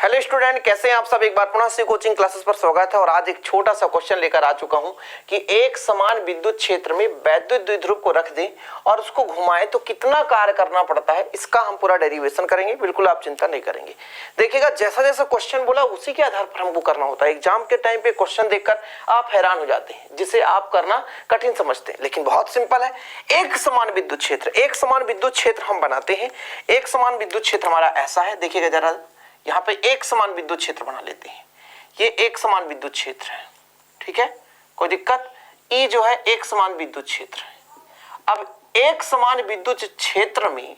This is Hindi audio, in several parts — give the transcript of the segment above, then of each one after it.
हेलो स्टूडेंट, कैसे हैं आप सब। एक बार पुनः से कोचिंग क्लासेस पर स्वागत है। और आज एक छोटा सा क्वेश्चन लेकर आ चुका हूं कि एक समान विद्युत क्षेत्र में वैद्युत द्विध्रुव को रख दें और उसको घुमाएं तो कितना कार्य करना पड़ता है। इसका हम पूरा डेरिवेशन करेंगे, बिल्कुल आप चिंता नहीं करेंगे। देखिएगा, जैसा जैसा क्वेश्चन बोला उसी के आधार पर हमको करना होता है। एग्जाम के टाइम पे क्वेश्चन देखकर आप हैरान हो जाते हैं, जिसे आप करना कठिन समझते हैं, लेकिन बहुत सिंपल है। एक समान विद्युत क्षेत्र हम बनाते हैं। एक समान विद्युत क्षेत्र हमारा ऐसा है, देखिएगा जरा, यहाँ पे एक समान विद्युत क्षेत्र बना लेते हैं। ये एक समान विद्युत क्षेत्र है, ठीक है, कोई दिक्कत। ई जो है एक समान विद्युत क्षेत्र है। अब एक समान विद्युत क्षेत्र में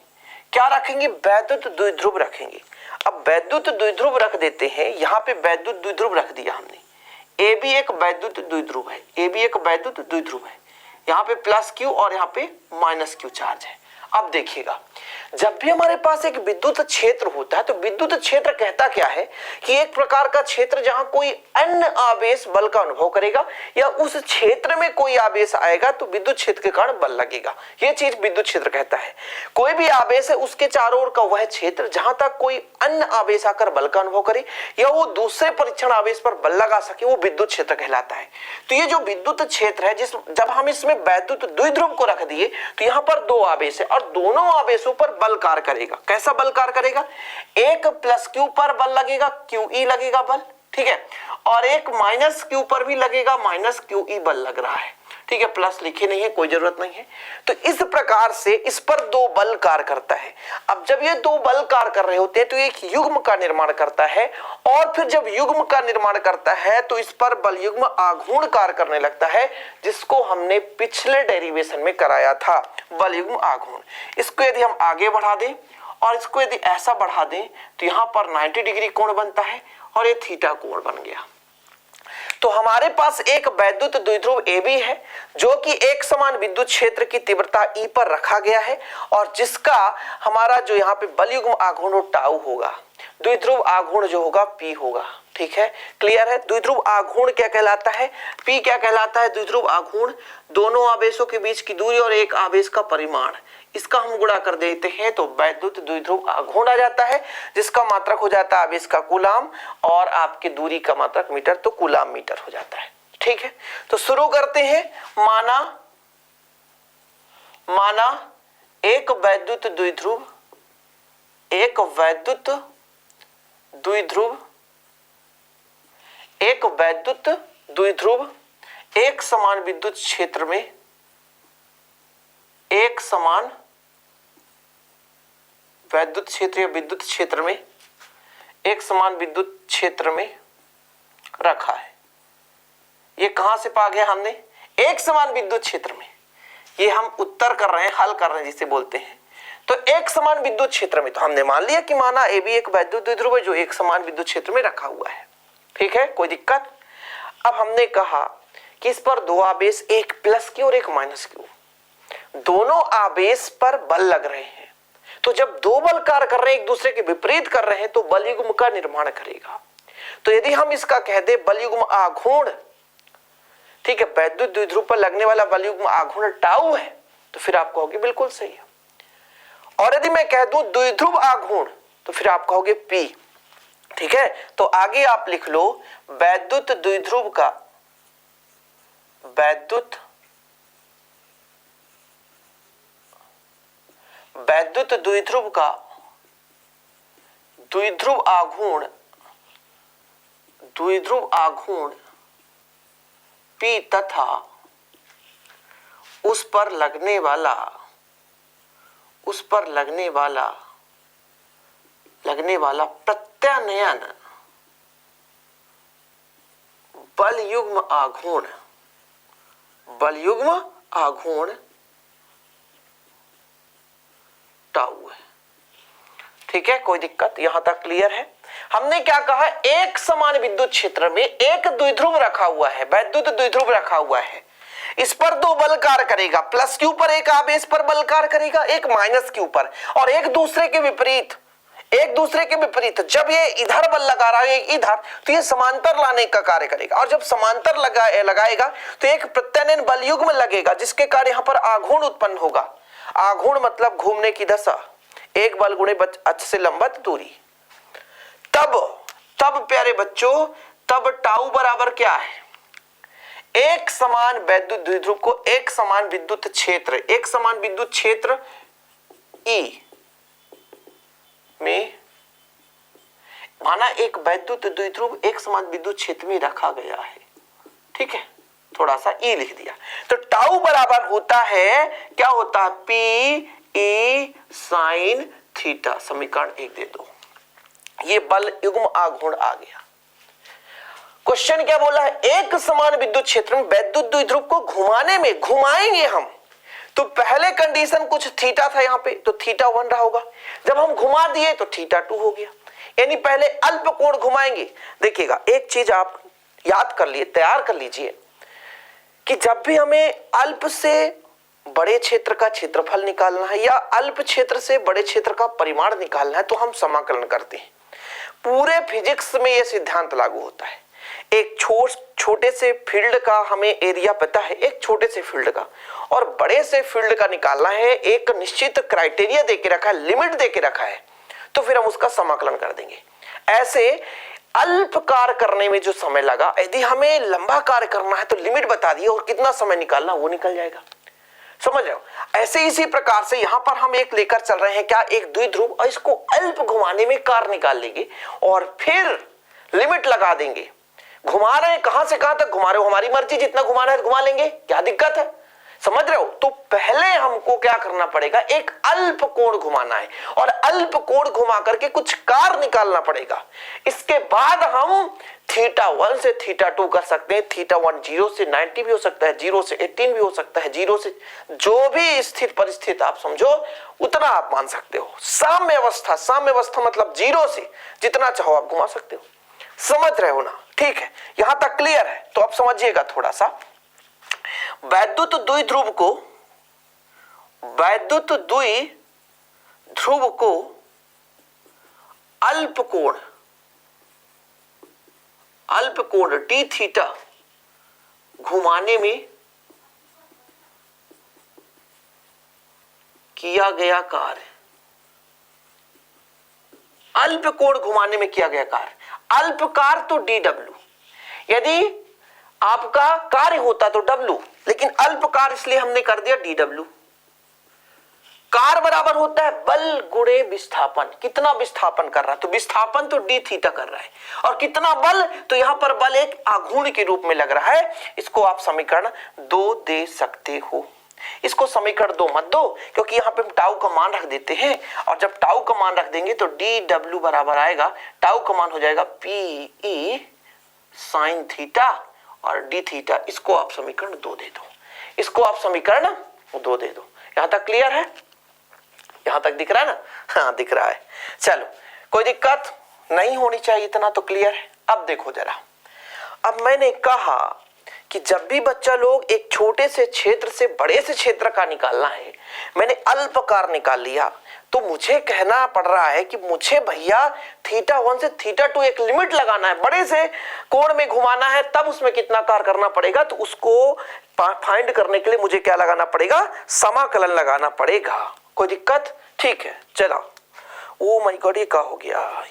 क्या रखेंगे? वैद्युत द्विध्रुव रखेंगे। अब वैद्युत द्विध्रुव रख देते हैं। यहाँ पे वैद्युत द्विध्रुव रख दिया हमने। ए भी एक वैद्युत द्विध्रुव है, ए भी एक वैद्युत द्विध्रुव है। यहाँ पे प्लस क्यू और यहाँ पे माइनस क्यू चार्ज है। अब देखिएगा, जब भी हमारे पास एक विद्युत क्षेत्र होता है तो विद्युत क्षेत्र कहता क्या है कि एक प्रकार का क्षेत्र जहां कोई अन्य आवेश बल का अनुभव करेगा या उस क्षेत्र में कोई आवेश आएगा तो विद्युत क्षेत्र के कारण बल लगेगा। यह चीज विद्युत क्षेत्र कहता है। कोई भी आवेश है उसके चारों ओर का वह क्षेत्र जहां तक कोई अन्य आवेश आकर बल का अनुभव करे या वो दूसरे परीक्षण आवेश पर बल लगा सके, वो विद्युत क्षेत्र कहलाता है। तो ये जो विद्युत क्षेत्र है, जब हम इसमें वैद्युत द्विध्रुव को रख दिए तो यहाँ पर दो आवेश है और दोनों आवेशों पर बल कार्य करेगा। कैसा बल कार्य करेगा? एक प्लस क्यू पर बल लगेगा, क्यू ई लगेगा बल, ठीक है, और एक माइनस क्यू पर भी लगेगा, माइनस क्यू ई बल लग रहा है, ठीक है। प्लस लिखे नहीं है, कोई जरूरत नहीं है। तो इस प्रकार से इस पर दो बल कार्य करता है। अब जब ये दो बल कार्य कर रहे होते हैं तो एक युग्म का निर्माण करता है और फिर जब युग्म का निर्माण करता है तो इस पर बल युग्म आघूर्ण कार्य करने लगता है, जिसको हमने पिछले डेरिवेशन में कराया था, बल युग्म आघूर्ण। इसको यदि हम आगे बढ़ा दें और इसको यदि ऐसा बढ़ा दें तो यहां पर 90 डिग्री कोण बनता है और ये थीटा कोण बन गया। तो हमारे पास एक वैद्युत द्विध्रुव ए बी है जो कि एक समान विद्युत क्षेत्र की तीव्रता ई पर रखा गया है और जिसका हमारा जो यहाँ पे बल युग्म आघूर्ण टाउ होगा, द्विध्रुव आघूर्ण जो होगा पी होगा, ठीक है, क्लियर है। द्विध्रुव आघूर्ण क्या कहलाता है? पी क्या कहलाता है? द्विध्रुव आघूर्ण दोनों आवेशों के बीच की दूरी और एक आवेश का परिमाण, इसका हम गुणा कर देते हैं तो वैद्युत द्विध्रुव आघूर्ण आ जाता है, जिसका मात्रक हो जाता है आवेश का कूलाम और आपके दूरी का मात्रक मीटर, तो कूलाम मीटर हो जाता है, ठीक है। तो शुरू करते हैं। माना एक वैद्युत द्विध्रुव एक वैद्युत द्विध्रुव एक समान विद्युत क्षेत्र में एक समान वैद्युत क्षेत्र या विद्युत क्षेत्र में एक समान विद्युत क्षेत्र में रखा है। ये कहां से पा गया हमने? एक समान विद्युत क्षेत्र में। ये हम उत्तर कर रहे हैं, हल कर रहे हैं जिसे बोलते हैं। तो एक समान विद्युत क्षेत्र में तो हमने मान लिया कि माना ए भी एक वैद्युत द्विध्रुव है जो एक समान विद्युत क्षेत्र में रखा हुआ है, ठीक है, कोई दिक्कत। अब हमने कहा कि इस पर दो आवेश, एक प्लस क्यू और एक माइनस क्यू, दोनों आवेश पर बल लग रहे हैं। तो जब दो बल कार्य कर रहे हैं, एक दूसरे के विपरीत कर रहे हैं, तो बल युग्म का निर्माण करेगा। तो यदि हम इसका कह दे बल युग्म आघूर्ण, ठीक है, वैद्युत द्विध्रुव पर लगने वाला बल युग्म आघूर्ण टाउ है, तो फिर आप कहोगे बिल्कुल सही है। और यदि मैं कह दूं द्विध्रुव आघूर्ण तो फिर आप कहोगे पी, ठीक है। तो आगे आप लिख लो वैद्युत द्विध्रुव का द्विध्रुव आघूर्ण पी तथा उस पर लगने वाला प्रत्यानयन बल युग्म आघूर्ण टाउ है, ठीक है, कोई दिक्कत, यहां तक क्लियर है। हमने क्या कहा? एक समान विद्युत क्षेत्र में एक द्विध्रुव रखा हुआ है, वैद्युत द्विध्रुव रखा हुआ है। इस पर दो बल कार्य करेगा, प्लस क्यू पर एक आवेश पर बल कार्य करेगा, एक माइनस क्यू पर, और एक दूसरे के विपरीत जब ये इधर बल लगा रहा है इधर, तो ये समांतर लाने का कार्य करेगा। और जब समांतर लगाएगा तो एक प्रत्यानयन बल युग्म लगेगा, जिसके कारण यहाँ पर आघूर्ण उत्पन्न होगा। आघूर्ण मतलब घूमने की दशा, एक बल गुणे अक्ष से लंबवत दूरी। तब प्यारे बच्चों तब टाउ बराबर क्या है, एक समान वैद्युत द्विध्रुव को एक समान विद्युत क्षेत्र E में माना एक वैद्युत द्विध्रुव एक समान विद्युत क्षेत्र में रखा गया है, ठीक है, थोड़ा सा E लिख दिया। तो टाउ बराबर होता है, क्या होता है, P E साइन थीटा। समीकरण 1 दे दो। ये बल युग्म आघूर्ण आ गया। क्वेश्चन क्या बोला है, एक समान विद्युत क्षेत्र में वैद्युत द्विध्रुव को घुमाएंगे हम। तो पहले कंडीशन कुछ थीटा था यहाँ पे, तो थीटा 1 रहा होगा। जब हम घुमा दिए तो थीटा 2 हो गया, यानी पहले अल्प कोण घुमाएंगे। देखिएगा एक चीज आप याद कर लिए, तैयार कर लीजिए कि जब भी हमें अल्प से बड़े क्षेत्र का क्षेत्रफल निकालना है या अल्प क्षेत्र से बड़े क्षेत्र का परिमाण निकालना है तो हम समाकलन करते हैं। पूरे फिजिक्स में यह सिद्धांत लागू होता है। एक छोटे से फील्ड का हमें एरिया पता है, एक छोटे से फील्ड का, और बड़े से फील्ड का निकालना है, एक निश्चित क्राइटेरिया देके रखा है, लिमिट देके रखा है, तो फिर हम उसका समाकलन कर देंगे। ऐसे अल्प कार्य करने में जो समय लगा, यदि हमें लंबा कार्य करना है तो लिमिट बता दिए और कितना समय निकालना वो निकल जाएगा। समझ रहे हो? ऐसे इसी प्रकार से यहां पर हम एक लेकर चल रहे हैं, क्या, एक द्विध्रुव, और इसको अल्प घुमाने में कार्य निकाल लेंगे और फिर लिमिट लगा देंगे। घुमा रहे हैं, कहां से कहां तक घुमा रहे हो, हमारी मर्जी, जितना घुमाना है घुमा लेंगे, क्या दिक्कत है? समझ रहे हो? तो पहले हमको क्या करना पड़ेगा, एक अल्प कोण घुमाना है और अल्प कोण घुमा करके कुछ कार्य निकालना पड़ेगा। इसके बाद हम थीटा 1 से थीटा 2 कर सकते हैं। थीटा 1 0 से 90 भी हो सकता है, 0 से 18 भी हो सकता है, 0 से जो भी स्थित परिस्थित आप समझो उतना आप मान सकते हो। साम्य अवस्था मतलब 0 से जितना चाहो आप घुमा सकते हो। समझ रहे हो ना? ठीक है, यहां तक क्लियर है? तो आप समझिएगा थोड़ा सा, वैद्युत द्विध्रुव को अल्प कोण डी थीटा घुमाने में किया गया कार्य, अल्प कोण घुमाने में किया गया कार्य, अल्प कार्य तो DW, यदि आपका कार्य होता तो W, लेकिन अल्प कार्य इसलिए हमने कर दिया DW। कार्य बराबर होता है बल गुणे विस्थापन, कितना विस्थापन कर रहा है, तो विस्थापन तो D थीटा कर रहा है, और कितना बल, तो यहां पर बल एक आघूर्ण के रूप में लग रहा है। इसको आप समीकरण 2 दे सकते हो। इसको समीकरण 2 मत दो, क्योंकि यहाँ पे हम टाउ का मान रख देते हैं, और जब टाउ का मान रख देंगे तो DW बराबर आएगा, टाउ का मान हो जाएगा PE साइन थीटा और डी थीटा। इसको आप समीकरण 2 दे दो, इसको आप समीकरण 2 दे दो। यहां तक क्लियर है? यहां तक दिख रहा है ना? हाँ दिख रहा है। चलो, कोई दिक्कत नहीं होनी चाहिए, इतना तो क्लियर है। अब देखो जरा, अब मैंने कहा कि जब भी बच्चा लोग एक छोटे से क्षेत्र से बड़े से क्षेत्र का निकालना है, मैंने अल्पकार निकाल लिया, तो मुझे कहना पड़ रहा है कि मुझे भैया थीटा 1 से थीटा 2 एक लिमिट लगाना है, बड़े से कोण में घुमाना है, तब उसमें कितना कार्य करना पड़ेगा, तो उसको फाइंड करने के लिए मुझे क्या लगाना पड़ेगा, समाकलन लगाना पड़ेगा। कोई दिक्कत? ठीक है, चला। ओ माय गॉड, ये क्या हो गया,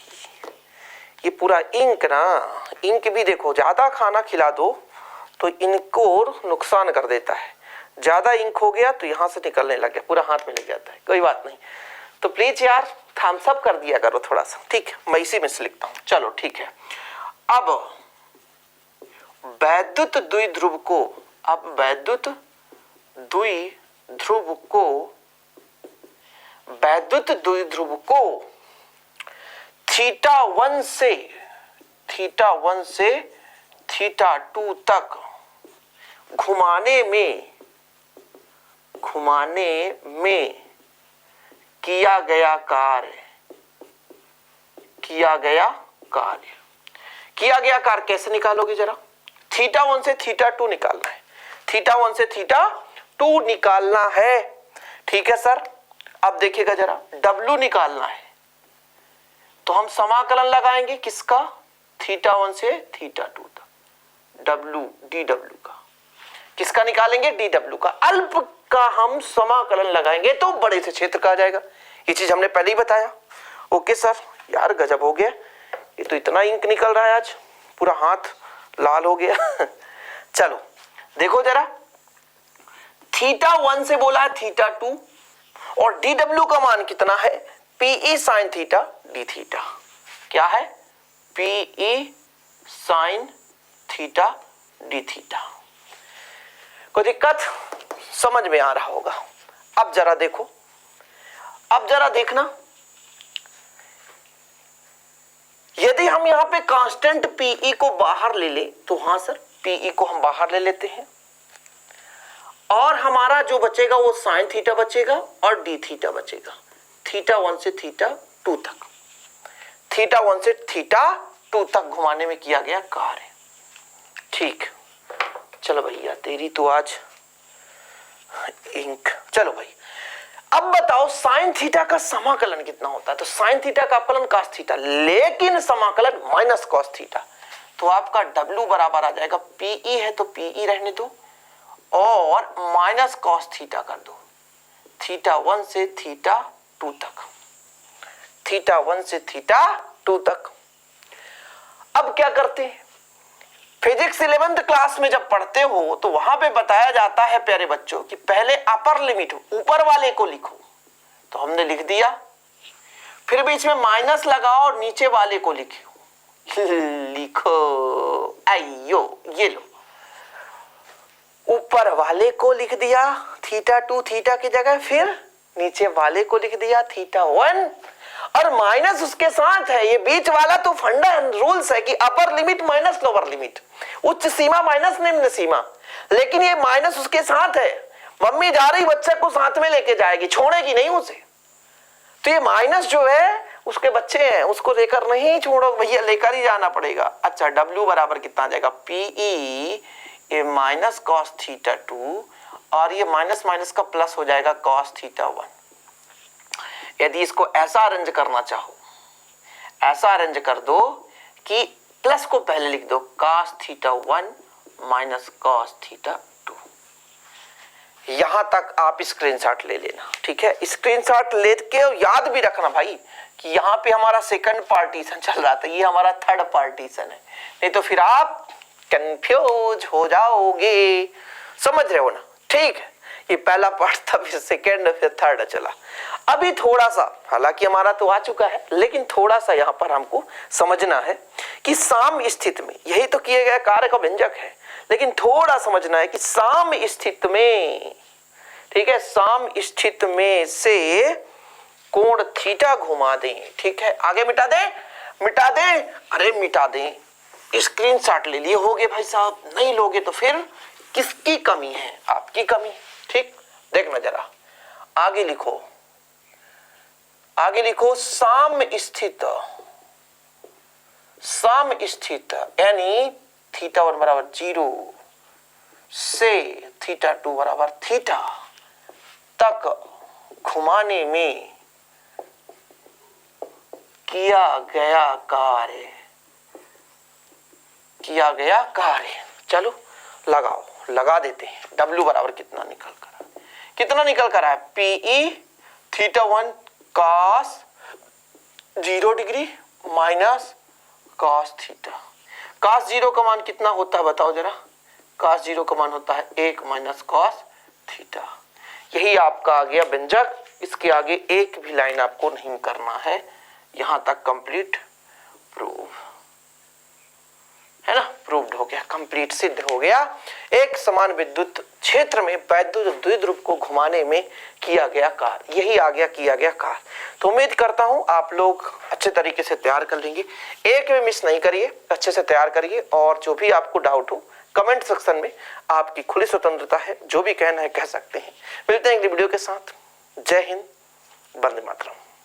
ये पूरा इंक ना, इंक भी देखो, ज्यादा खाना खिला दो तो इनको नुकसान कर देता है। ज्यादा इंक हो गया तो यहां से निकलने लग गया, पूरा हाथ में लग जाता है। कोई बात नहीं, तो प्लीज यार थम्स अप कर दिया करो थोड़ा सा, ठीक है? मैं इसी में से लिखता हूं। चलो ठीक है, अब वैद्युत द्विध्रुव को थीटा 1 से थीटा 2 तक घुमाने किया गया कार्य कैसे निकालोगे जरा? थीटा 1 से थीटा 2 निकालना है, थीटा 1 से थीटा 2 निकालना है, ठीक है सर? अब देखिएगा जरा, W निकालना है, तो हम समाकलन लगाएंगे किसका, थीटा 1 से थीटा 2 तक, DW का। किसका निकालेंगे? DW का। अल्प का हम समाकलन लगाएंगे तो बड़े से क्षेत्र का आ जाएगा। ये चीज हमने पहले ही बताया। ओके सर, यार गजब हो गया, ये तो इतना इंक निकल रहा है आज, पूरा हाथ लाल हो गया। चलो देखो जरा, θ1 से बोला है θ2 और dw का मान कितना है, PE sin theta d theta. क्या है, PE sin theta d theta. कोई दिक्कत समझ में आ रहा होगा। अब जरा देखो, अब जरा देखना, यदि हम यहां पे कांस्टेंट PE को बाहर ले ले तो हाँ सर, PE को हम बाहर ले लेते हैं और हमारा जो बचेगा वो साइन थीटा बचेगा और डी थीटा बचेगा। θ1 से θ2 तक, θ1 से θ2 तक घुमाने में किया गया कार्य। ठीक, चलो भैया तेरी तो आज इंक। चलो भाई अब बताओ साइन थीटा का समाकलन कितना होता है, तो साइन थीटा का अपलन कॉस थीटा, लेकिन समाकलन माइनस कॉस थीटा। तो आपका W बराबर आ जाएगा, PE है तो PE रहने दो और माइनस कॉस थीटा कर दो, θ1 से θ2 तक, θ1 से θ2 तक। अब क्या करते हैं, फिजिक्स 11th क्लास में जब पढ़ते हो तो वहां पे बताया जाता है प्यारे बच्चों कि पहले अपर लिमिट ऊपर वाले को लिखो, तो हमने लिख दिया, फिर बीच में माइनस लगाओ और नीचे वाले को लिखो, आइयो ये लो, ऊपर वाले को लिख दिया θ2 थीटा की जगह, फिर नीचे वाले को लिख दिया θ1 और माइनस उसके साथ है। ये बीच वाला तो फंडा रूल्स है कि upper limit minus lower limit, उच्च सीमा माइनस निम्न सीमा, लेकिन ये माइनस उसके साथ है। मम्मी जा रही बच्चे को साथ में लेके जाएगी, छोड़ेगी नहीं उसे, तो ये माइनस जो है उसके बच्चे हैं, उसको लेकर नहीं छोड़ो भैया, लेकर ही जाना पड़ेगा। अच्छा W बराबर कितना आ जाएगा, PE माइनस कॉस θ2 और ये माइनस माइनस का प्लस हो जाएगा कॉस θ1। यदि इसको ऐसा अरेंज करना चाहो, ऐसा अरेंज कर दो कि प्लस को पहले लिख दो, cos θ1 माइनस cos θ2। यहां तक आप स्क्रीनशॉट ले लेना, ठीक है। स्क्रीनशॉट लेके याद भी रखना भाई कि यहां पे हमारा सेकंड पार्टीशन चल रहा था, ये हमारा थर्ड पार्टीशन है, नहीं तो फिर आप कंफ्यूज हो जाओगे। समझ रहे हो ना, ठीक है। ये पहला पार्ट था, फिर सेकंड, फिर थर्ड चला। अभी थोड़ा सा, हालांकि हमारा तो आ चुका है, लेकिन थोड़ा सा यहाँ पर हमको समझना है कि साम स्थिति में, यही तो किए गए कार्य का व्यंजक है, लेकिन थोड़ा समझना है कि साम स्थिति में, ठीक है, साम स्थिति में से कोण थीटा घुमा दें, ठीक है। आगे मिटा दें, मिटा दें, अरे मिटा दें, स्क्रीनशॉट ले लिए होगे भाई साहब, नहीं लोगे तो फिर किसकी कमी है, आपकी कमी, ठीक। देखना जरा आगे लिखो, आगे लिखो, साम स्थित, साम स्थित यानी θ1 बराबर 0 से θ2 बराबर थीटा तक घुमाने में किया गया कार्य, किया गया कार्य। चलो लगाओ, लगा देते हैं। W बराबर कितना निकल कर, कितना निकल कर है, PE θ1 cos 0 degree minus cos theta. cos 0 का मान कितना होता है बताओ जरा, cos 0 का मान होता है 1 माइनस cos थीटा। यही आपका आ गया व्यंजक, इसके आगे एक भी लाइन आपको नहीं करना है, यहां तक कंप्लीट प्रूव है ना, प्रूव्ड हो गया, कंप्लीट सिद्ध हो गया। एक समान विद्युत क्षेत्र में वैद्युत द्विध्रुव को घुमाने में किया गया कार्य, यही आ गया किया गया कार्य। तो उम्मीद करता हूं आप लोग अच्छे तरीके से तैयार कर लेंगे, एक भी मिस नहीं करिए, अच्छे से तैयार करिए। और जो भी आपको डाउट हो कमेंट सेक्शन में आपकी खुली स्वतंत्रता है, जो भी कहना है कह सकते हैं। मिलते हैं अगली वीडियो के साथ। जय हिंद, वंदे मातरम।